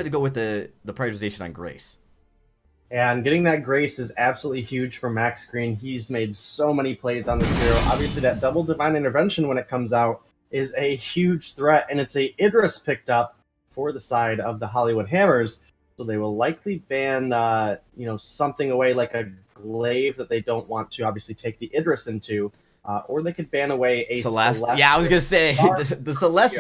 going to go with the prioritization on Grace. And getting that Grace is absolutely huge for Max Green. He's made so many plays on this hero. Obviously, that double Divine Intervention when it comes out is a huge threat, and it's a Idris picked up for the side of the Hollywood Hammers. So they will likely ban, something away like a glaive that they don't want to obviously take the Idris into, or they could ban away a Celeste. Yeah, I was gonna say the Celeste.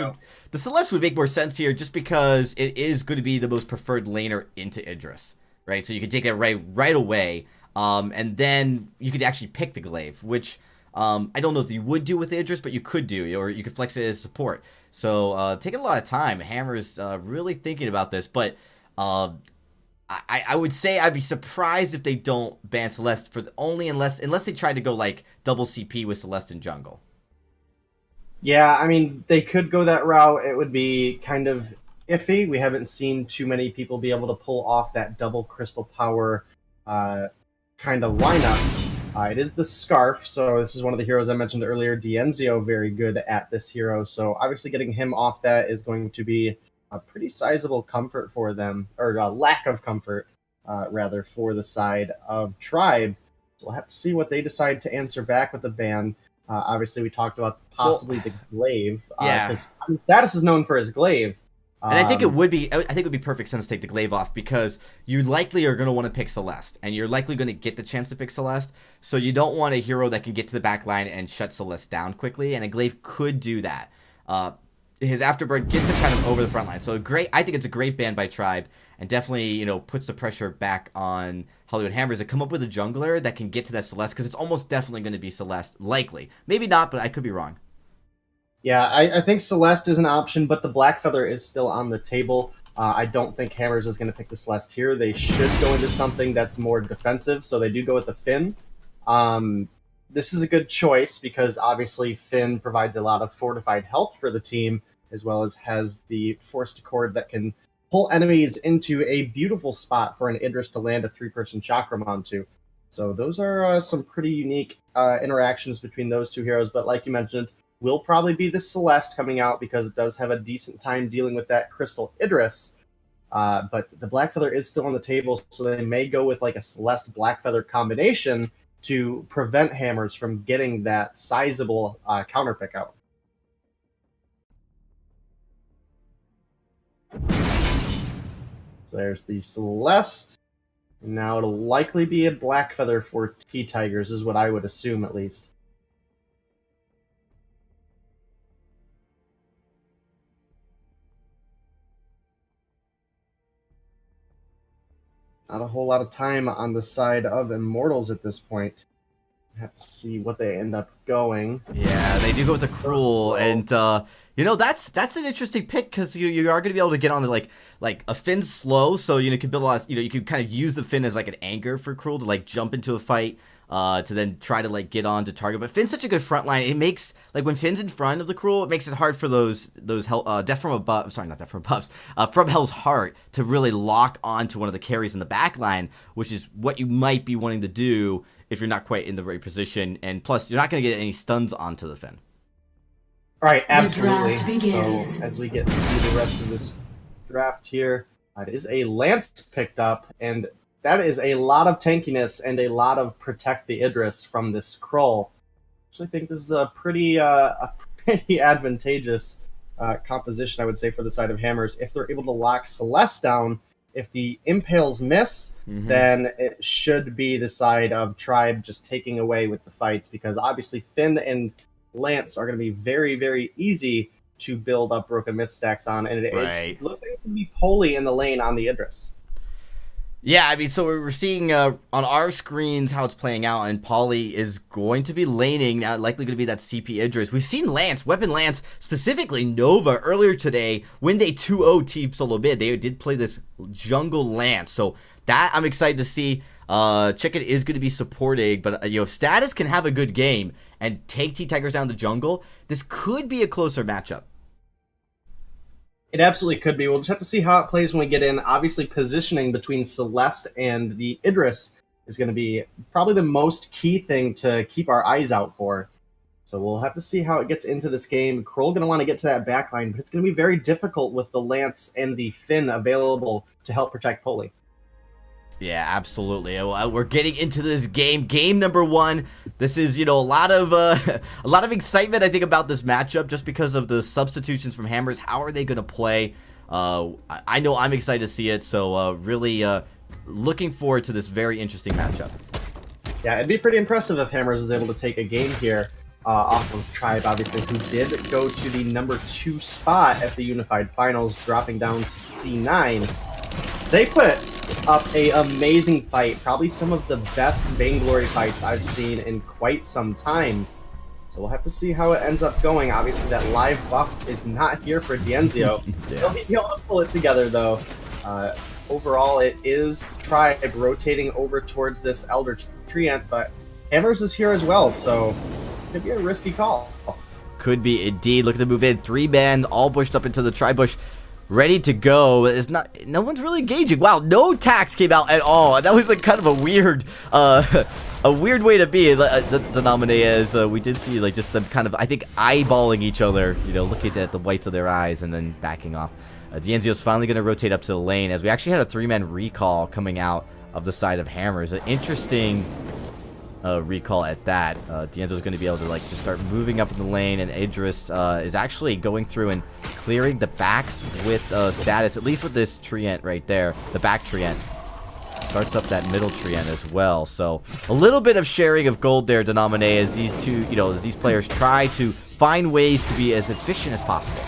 The Celeste would make more sense here, just because it is going to be the most preferred laner into Idris, right? So you could take that right away, and then you could actually pick the glaive, which I don't know if you would do with Idris, but you could do, or you could flex it as support. So taking a lot of time. Hammer's really thinking about this, but I would say I'd be surprised if they don't ban Celeste unless they try to go like double CP with Celeste in jungle. Yeah, I mean, they could go that route. It would be kind of iffy. We haven't seen too many people be able to pull off that double crystal power kind of lineup. It is the Scarf, so this is one of the heroes I mentioned earlier. Dienzio, very good at this hero, so obviously getting him off that is going to be a pretty sizable comfort for them, or a lack of comfort, rather, for the side of Tribe. So we'll have to see what they decide to answer back with the ban. Obviously, we talked about possibly the glaive. Because Status is known for his glaive. And I think it would be perfect sense to take the glaive off, because you likely are going to want to pick Celeste, and you're likely going to get the chance to pick Celeste. So you don't want a hero that can get to the back line and shut Celeste down quickly, and a glaive could do that. His Afterbird gets him kind of over the front line. So I think it's a great ban by Tribe, and definitely, puts the pressure back on Hollywood Hammers to come up with a jungler that can get to that Celeste, because it's almost definitely going to be Celeste, likely. Maybe not, but I could be wrong. Yeah, I think Celeste is an option, but the Blackfeather is still on the table. I don't think Hammers is going to pick the Celeste here. They should go into something that's more defensive, so they do go with the Finn. This is a good choice, because obviously Finn provides a lot of fortified health for the team, as well as has the Force Accord that can pull enemies into a beautiful spot for an Idris to land a 3-person Chakram onto. So those are some pretty unique interactions between those two heroes, but like you mentioned, will probably be the Celeste coming out, because it does have a decent time dealing with that Crystal Idris. But the Blackfeather is still on the table, so they may go with like a Celeste Blackfeather combination to prevent Hammers from getting that sizable counter pick out. There's the Celeste. Now it'll likely be a Blackfeather for T-Tigers, is what I would assume, at least. Not a whole lot of time on the side of Immortals at this point. Have to see what they end up going. Yeah, they do go with the Cruel, and that's an interesting pick, because you are going to be able to get on like a Finn slow, so you can build a lot. You can kind of use the Finn as like an anchor for Cruel to like jump into a fight, to then try to like get on to target. But Finn's such a good front line. It makes, like, when Finn's in front of the Cruel, it makes it hard for those Death from Above. Sorry, not Death from Above. From Hell's Heart to really lock onto one of the carries in the back line, which is what you might be wanting to do if you're not quite in the right position. And plus, you're not going to get any stuns onto the Finn. All right, absolutely. So as we get through the rest of this draft here, it is a Lance picked up, and that is a lot of tankiness and a lot of protect the Idris from this Skrull. I actually think this is a pretty advantageous composition, I would say, for the side of Hammers. If they're able to lock Celeste down, if the Impales miss, then it should be the side of Tribe just taking away with the fights, because obviously Finn and Lance are going to be very, very easy to build up broken mid stacks on, and it looks like it's going to be Poly in the lane on the Idris. Yeah, I mean, so we're seeing on our screens how it's playing out, and Poly is going to be laning, now likely going to be that CP Idris. We've seen Lance, Weapon Lance, specifically Nova, earlier today, when they 2-0 Team Solo Mid. They did play this jungle Lance, so that I'm excited to see. Chicken is going to be supporting, but if Status can have a good game and take T-Tigers down the jungle, this could be a closer matchup. It absolutely could be. We'll just have to see how it plays when we get in. Obviously, positioning between Celeste and the Idris is going to be probably the most key thing to keep our eyes out for. So we'll have to see how it gets into this game. Kroll going to want to get to that back line, but it's going to be very difficult with the Lance and the Finn available to help protect Poli. Yeah, absolutely. We're getting into this game. Game number 1. This is, a lot of excitement, I think, about this matchup just because of the substitutions from Hammers. How are they going to play? I know I'm excited to see it, so really looking forward to this very interesting matchup. Yeah, it'd be pretty impressive if Hammers was able to take a game here off of Tribe, obviously, who did go to the number 2 spot at the Unified Finals, dropping down to C9. They put up a amazing fight, probably some of the best Vainglory fights I've seen in quite some time. So we'll have to see how it ends up going. Obviously, that live buff is not here for Dienzio. Yeah. He'll be able to pull it together, though. Overall, it is Tribe rotating over towards this Elder Treant, but Hammers is here as well, so it could be a risky call. Could be indeed. Look at the move in. 3-man, all bushed up into the tri-bush, ready to go. No one's really engaging. Wow, no tax came out at all. That was like kind of a weird way to be. The nominee is we did see like just them kind of, I think, eyeballing each other, looking at the whites of their eyes and then backing off. Dienzio's finally going to rotate up to the lane as we actually had a 3-man recall coming out of the side of Hammers. An interesting recall at that. Dienzio's going to be able to just start moving up in the lane, and Idris is actually going through and clearing the backs with status, at least with this Treant right there, the back Treant. Starts up that middle Treant as well. So a little bit of sharing of gold there, Denominee, as these two, as these players try to find ways to be as efficient as possible.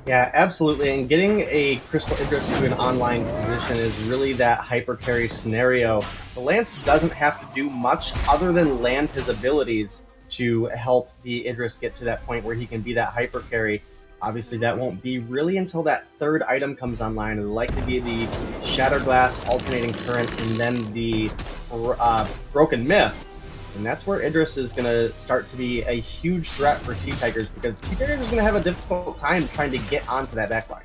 Yeah, absolutely. And getting a Crystal Idris to an online position is really that hyper carry scenario. The Lance doesn't have to do much other than land his abilities to help the Idris get to that point where he can be that hyper carry. Obviously, that won't be really until that 3rd item comes online. It'll likely be the Shattered Glass, Alternating Current, and then the Broken Myth. And that's where Idris is going to start to be a huge threat for T-Tigers, because T-Tigers is going to have a difficult time trying to get onto that backline.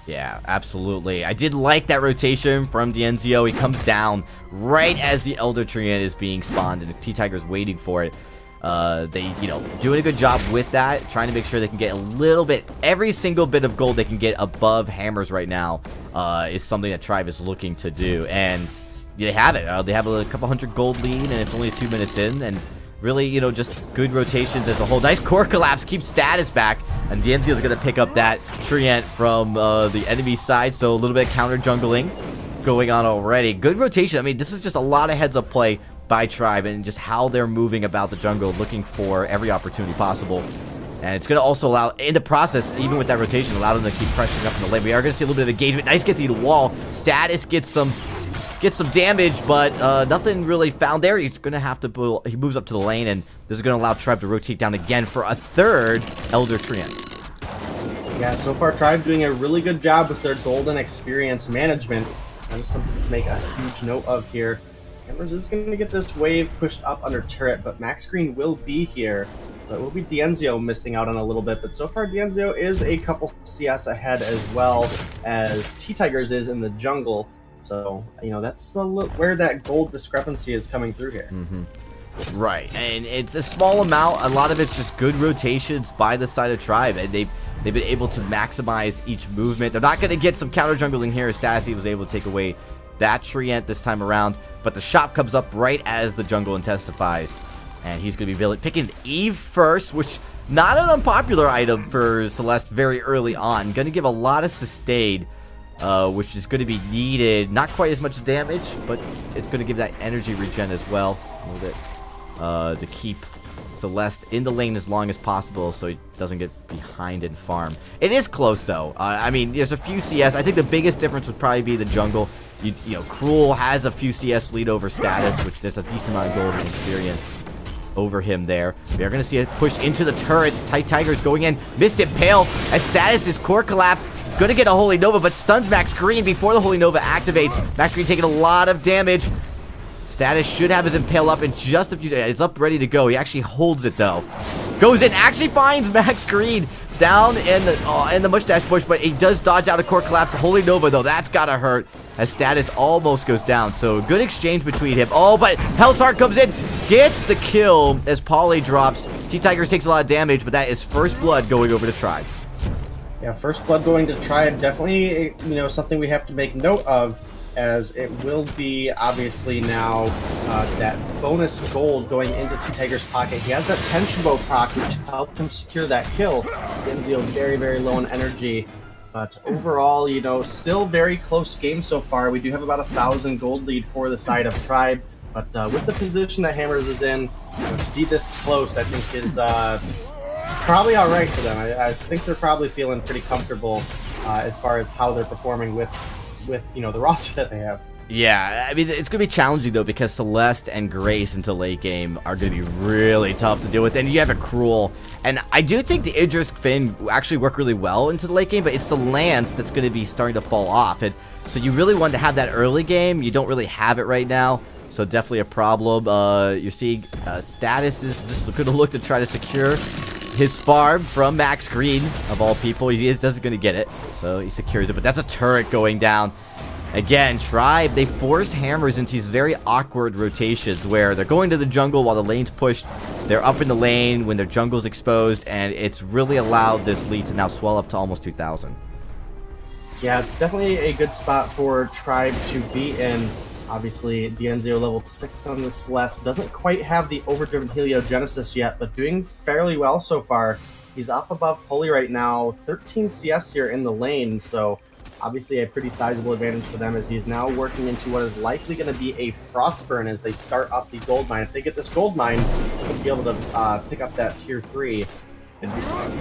Yeah, absolutely. I did like that rotation from Dienzio. He comes down right as the Elder Treant is being spawned, and the T-Tigers waiting for it. They, doing a good job with that, trying to make sure they can get a little bit, every single bit of gold they can get above Hammers right now is something that Tribe is looking to do. And they have it. They have a couple hundred gold lead, and it's only 2 minutes in, and really, just good rotations as a whole. Nice core collapse, keeps status back, and Dienzio is going to pick up that Treant from the enemy side, so a little bit of counter jungling going on already. Good rotation. I mean, this is just a lot of heads-up play by Tribe, and just how they're moving about the jungle, looking for every opportunity possible. And it's going to also allow, in the process, even with that rotation, allow them to keep pressuring up in the lane. We are going to see a little bit of engagement. Nice get to the wall. Status gets some damage, but nothing really found there. He's going to have to he moves up to the lane, and this is going to allow Tribe to rotate down again for a 3rd Elder Treant. Yeah, so far Tribe doing a really good job with their golden experience management. That is something to make a huge note of here. Hammers is going to get this wave pushed up under turret, but Max Green will be here. So it will be Dienzio missing out on a little bit, but so far Dienzio is a couple CS ahead, as well as T-Tigers is in the jungle. So, that's where that gold discrepancy is coming through here. Mm-hmm. Right, and it's a small amount. A lot of it's just good rotations by the side of Tribe, and they've been able to maximize each movement. They're not going to get some counter jungling here, as Stassi was able to take away that Treant this time around, but the shop comes up right as the jungle intensifies, and he's going to be picking Eve first, which not an unpopular item for Celeste very early on. Going to give a lot of sustain, which is going to be needed. Not quite as much damage, but it's going to give that energy regen as well a little bit to keep Celeste in the lane as long as possible so he doesn't get behind and farm. It is close, though. I mean, there's a few CS. I think the biggest difference would probably be the jungle. Cruel has a few CS lead over Status, which there's a decent amount of gold and experience over him there. We are going to see a push into the turrets. Tigers going in. Missed Impale as Status is core collapse. Going to get a Holy Nova, but stuns Max Green before the Holy Nova activates. Max Green taking a lot of damage. Status should have his Impale up in just a few seconds. It's up ready to go. He actually holds it, though. Goes in, actually finds Max Green. down in the mustache bush, but he does dodge out a core collapse. Holy Nova, though, that's gotta hurt as Status almost goes down. So good exchange between him. Oh, but Hell's Heart comes in, gets the kill as Polly drops. T-Tigers takes a lot of damage, but that is first blood going over to Tribe. Yeah, first blood going to Tribe, definitely, something we have to make note of, as it will be obviously now that bonus gold going into T-Tiger's pocket. He has that tension bow proc, which helped him secure that kill. Denzio very, very low on energy. But overall, still very close game so far. We do have about 1,000 gold lead for the side of Tribe. But with the position that Hammers is in, to be this close, I think is probably all right for them. I think they're probably feeling pretty comfortable as far as how they're performing with the roster that they have. Yeah, I mean, it's going to be challenging, though, because Celeste and Grace into late game are going to be really tough to deal with. And you have a Cruel. And I do think the Idris Finn actually work really well into the late game, but it's the Lance that's going to be starting to fall off. And so you really want to have that early game. You don't really have it right now. So definitely a problem. You see Status is just going to look to try to secure his farm from Max Green, of all people. He doesn't going to get it, so he secures it. But that's a turret going down. Again, Tribe, they force Hammers into these very awkward rotations where they're going to the jungle while the lane's pushed. They're up in the lane when their jungle's exposed, and it's really allowed this lead to now swell up to almost 2,000. Yeah, it's definitely a good spot for Tribe to be in. Obviously, Denzio level 6 on the Celeste doesn't quite have the overdriven heliogenesis yet, but doing fairly well so far. He's up above Pulley right now, 13 CS here in the lane, so obviously a pretty sizable advantage for them as he is now working into what is likely going to be a Frostburn as they start up the gold mine. If they get this gold mine, they'll be able to pick up that tier 3 and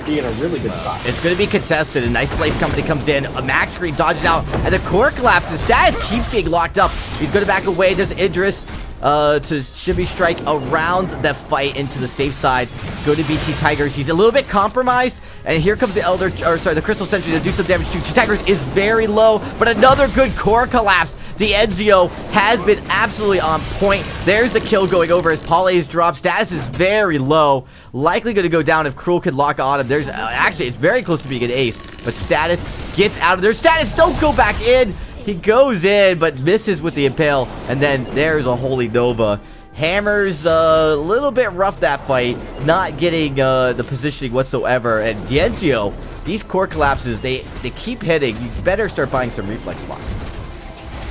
be in a really good spot. It's going to be contested. A nice place company comes in. A Max Screen dodges out, and the core collapses. Status keeps getting locked up. He's going to back away. There's Idris to shimmy strike around that fight into the safe side. It's going to be T-Tigers. He's a little bit compromised. And here comes the Crystal Sentry to do some damage to T-Tigers. Is very low, but another good core collapse. Enzio has been absolutely on point. There's the kill going over as Polly's drop. Status is very low. Likely going to go down if Cruel could lock on him. There's actually, it's very close to being an ace, but Status gets out of there. Status, don't go back in. He goes in, but misses with the impale. And then there's a Holy Nova. Hammers a little bit rough that fight, not getting the positioning whatsoever. And Enzio, these core collapses, they keep hitting. You better start buying some reflex blocks.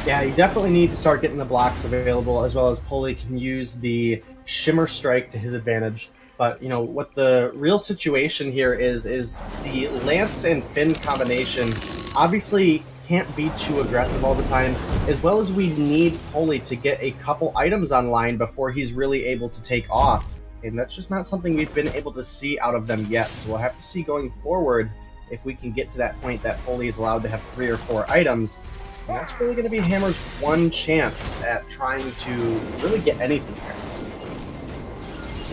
Yeah, you definitely need to start getting the blocks available, as well as Pulley can use the Shimmer Strike to his advantage. But, what the real situation here is the Lance and Finn combination obviously can't be too aggressive all the time, as well as we need Pulley to get a couple items online before he's really able to take off. And that's just not something we've been able to see out of them yet. So we'll have to see going forward if we can get to that point that Pulley is allowed to have 3 or 4 items. And that's really going to be Hammer's one chance at trying to really get anything here.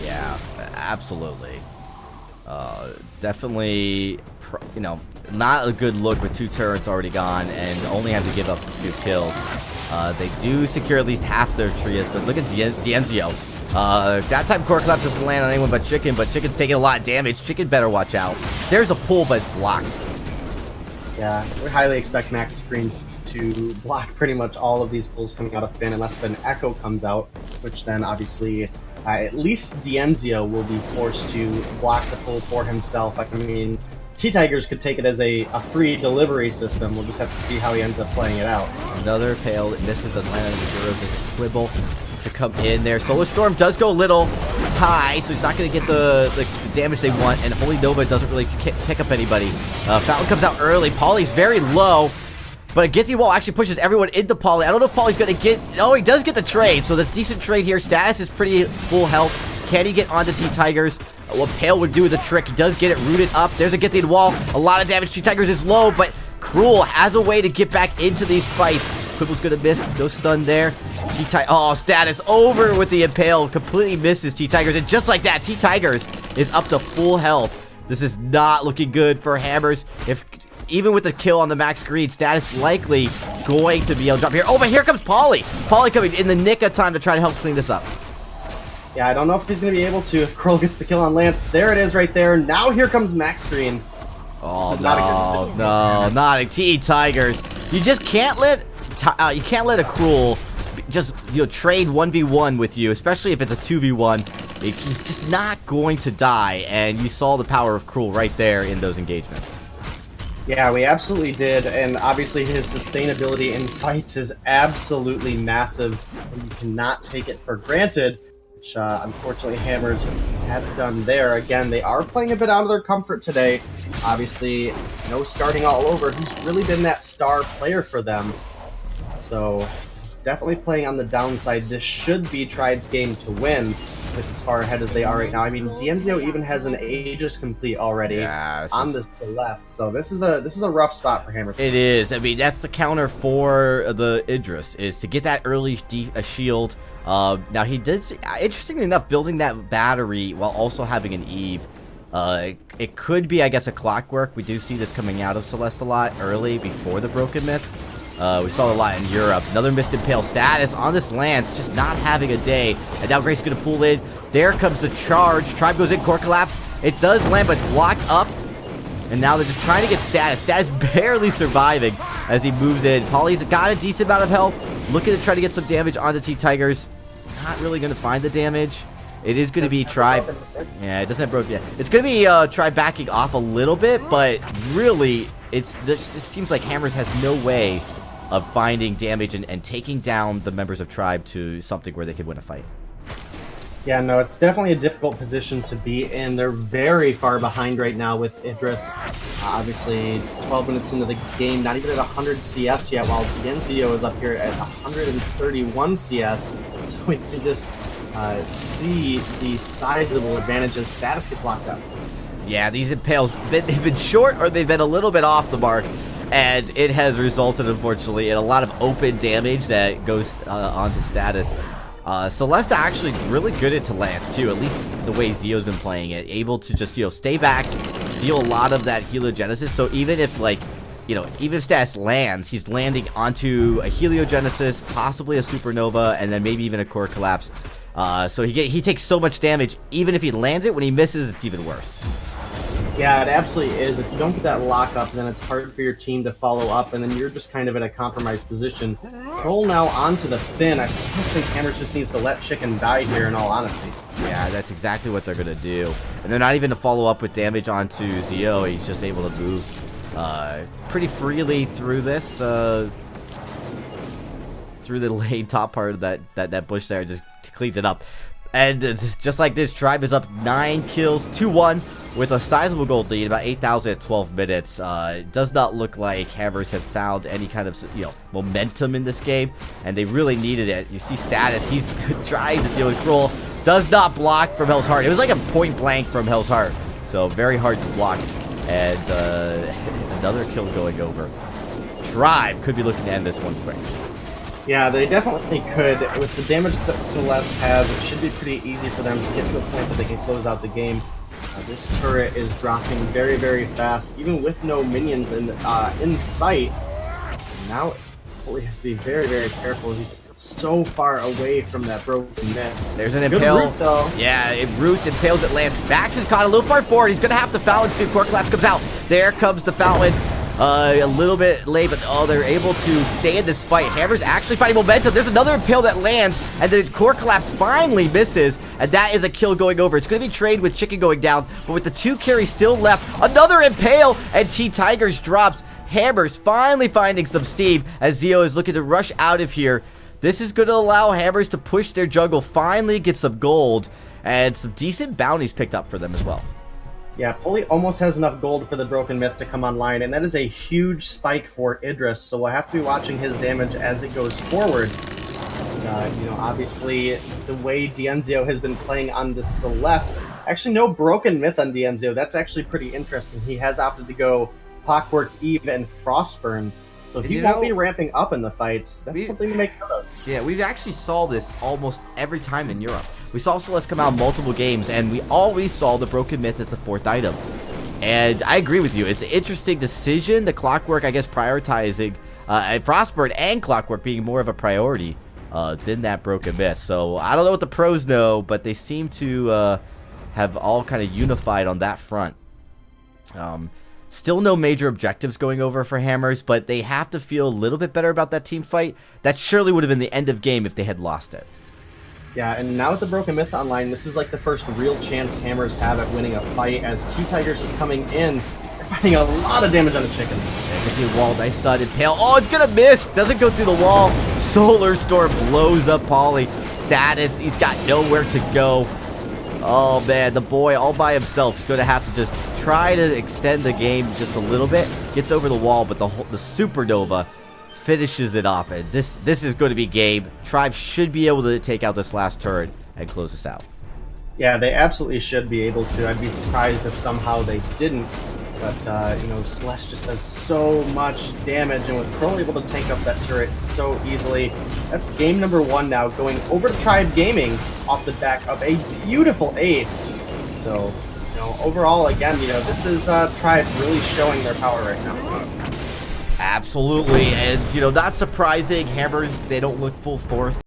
Yeah, absolutely. Definitely, not a good look with 2 turrets already gone and only have to give up a few kills. They do secure at least half their trios, but look at Enzio. That time core collapse doesn't land on anyone but Chicken, but Chicken's taking a lot of damage. Chicken better watch out. There's a pull, but it's blocked. Yeah, we highly expect Max Screen to block pretty much all of these pulls coming out of Finn, unless an Echo comes out, which then obviously at least Enzio will be forced to block the pull for himself. I mean, T-Tigers could take it as a free delivery system. We'll just have to see how he ends up playing it out. Another pale that misses Atlanta and the Heroes as a quibble to come in there. Solar Storm does go a little high, so he's not going to get the damage they want, and Holy Nova doesn't really pick up anybody. Fountain comes out early. Polly's very low. But Githy Wall actually pushes everyone into Polly. I don't know if Polly's going to get... Oh, he does get the trade, so that's decent trade here. Status is pretty full health. Can he get onto T-Tigers? What Pale would do the trick. He does get it rooted up. There's a Githy Wall. A lot of damage. T-Tigers is low, but Cruel has a way to get back into these fights. Quibble's going to miss. No stun there. Oh, Status over with the Impale. Completely misses T-Tigers. And just like that, T-Tigers is up to full health. This is not looking good for Hammers. Even with the kill on the Max Green, Status likely going to be able to drop here. Oh, but here comes Polly. Polly coming in the nick of time to try to help clean this up. Yeah, I don't know if he's going to be able to if Kroll gets the kill on Lance. There it is right there. Now here comes Max Green. Oh, This is not a good no, not a Tigers. You just can't let a Cruel just trade 1v1 with you, especially if it's a 2v1. He's just not going to die, and you saw the power of Cruel right there in those engagements. Yeah, we absolutely did, and obviously his sustainability in fights is absolutely massive, and you cannot take it for granted, which unfortunately Hammers have done there. Again, they are playing a bit out of their comfort today. Obviously, no starting all over. Who's really been that star player for them? So, definitely playing on the downside. This should be Tribe's game to win, with as far ahead as they are right now. I mean, Dienzio even has an Aegis complete already on the Celeste, so this is a rough spot for Hammers. It is. I mean, that's the counter for the Idris, is to get that early shield. Now, he did, interestingly enough, building that battery while also having an Eve. It could be, I guess, a Clockwork. We do see this coming out of Celeste a lot early before the Broken Myth. We saw a lot in Europe. Another Mist Impale status on this Lance, just not having a day. And now Grace is going to pull in. There comes the charge. Tribe goes in, Core Collapse. It does land, but blocked up. And now they're just trying to get status. Status barely surviving as he moves in. Polly's got a decent amount of health. Looking to try to get some damage onto T-Tigers. Not really going to find the damage. It is going to be Tribe. Yeah, it doesn't have broken yet. It's going to be Tribe backing off a little bit, but really, it seems like Hammers has no way of finding damage and taking down the members of Tribe to something where they could win a fight. Yeah, no, it's definitely a difficult position to be in. They're very far behind right now with Idris. Obviously, 12 minutes into the game, not even at 100 CS yet, while Dienzio is up here at 131 CS. So we can just see the sizable advantages. Status gets locked up. Yeah, these Impales, they've been short or they've been a little bit off the mark. And it has resulted, unfortunately, in a lot of open damage that goes onto status. Celeste actually really good into Lance, too, at least the way Zio's been playing it. Able to just, stay back, deal a lot of that heliogenesis. So even if, even if status lands, he's landing onto a heliogenesis, possibly a supernova, and then maybe even a core collapse. So he takes so much damage. Even if he lands it, when he misses, it's even worse. Yeah, it absolutely is. If you don't get that lockup, then it's hard for your team to follow up, and then you're just kind of in a compromised position. Roll now onto the Finn. I just think Hammers just needs to let Chicken die here, in all honesty. Yeah, that's exactly what they're going to do. And they're not even to follow up with damage onto Zio. He's just able to move pretty freely through this, through the lane top part of that bush there. Just cleans it up. And just like this, Tribe is up 9 kills, 2-1. With a sizable gold lead, about 8,000 at 12 minutes. It does not look like Hammers have found any kind of, momentum in this game, and they really needed it. You see status, he's trying to deal with Cruel. Does not block from Hell's Heart. It was like a point blank from Hell's Heart, so very hard to block. And another kill going over. Tribe could be looking to end this one quick. Yeah, they definitely could. With the damage that Celeste has, it should be pretty easy for them to get to a point that they can close out the game. This turret is dropping very, very fast, even with no minions in sight. Now, Polly has to be very, very careful. He's so far away from that Broken Myth. There's an Impale. Good root, though. Yeah, it roots, impales at Lance. Max is caught a little far forward. He's going to have to Fountain soon. Core Collapse comes out. There comes the Fountain. A little bit late, but they're able to stay in this fight. Hammer's actually fighting momentum. There's another Impale that lands, and the Core Collapse finally misses, and that is a kill going over. It's going to be trade with Chicken going down, but with the 2 carries still left, another Impale, and T-Tigers drops. Hammers finally finding some steam as Zio is looking to rush out of here. This is going to allow Hammers to push their jungle, finally get some gold, and some decent bounties picked up for them as well. Yeah, Polly almost has enough gold for the Broken Myth to come online, and that is a huge spike for Idris, so we'll have to be watching his damage as it goes forward. Obviously, the way Dienzio has been playing on the Celeste, actually no Broken Myth on Dienzio, that's actually pretty interesting. He has opted to go Clockwork Eve and Frostburn, so he won't be ramping up in the fights. That's something to make note of. Yeah, we actually saw this almost every time in Europe. We saw Celeste come out in multiple games, and we always saw the Broken Myth as the 4th item. And I agree with you. It's an interesting decision. The Clockwork, I guess, prioritizing Frostburn and Clockwork being more of a priority than that Broken Myth. So I don't know what the pros know, but they seem to have all kind of unified on that front. Still no major objectives going over for Hammers, but they have to feel a little bit better about that team fight. That surely would have been the end of game if they had lost it. Yeah, and now with the Broken Myth online, this is like the first real chance Hammers have at winning a fight, as T-Tigers is coming in. They're finding a lot of damage on the chicken. Okay, wall, nice dot, impale. Oh, it's gonna miss! Doesn't go through the wall. Solar Storm blows up Polly. Status, he's got nowhere to go. Oh man, the boy all by himself is gonna have to just try to extend the game just a little bit. Gets over the wall, but the Supernova finishes it off. And this is going to be game. Tribe should be able to take out this last turret and close this out. Yeah, they absolutely should be able to. I'd be surprised if somehow they didn't. But, you know, Celeste just does so much damage, and with Crow able to tank up that turret so easily, that's game number 1 now, going over to Tribe Gaming off the back of a beautiful ace. So, you know, overall, again, you know, this is Tribe really showing their power right now. Absolutely, and, you know, not surprising, Hammers, they don't look full force.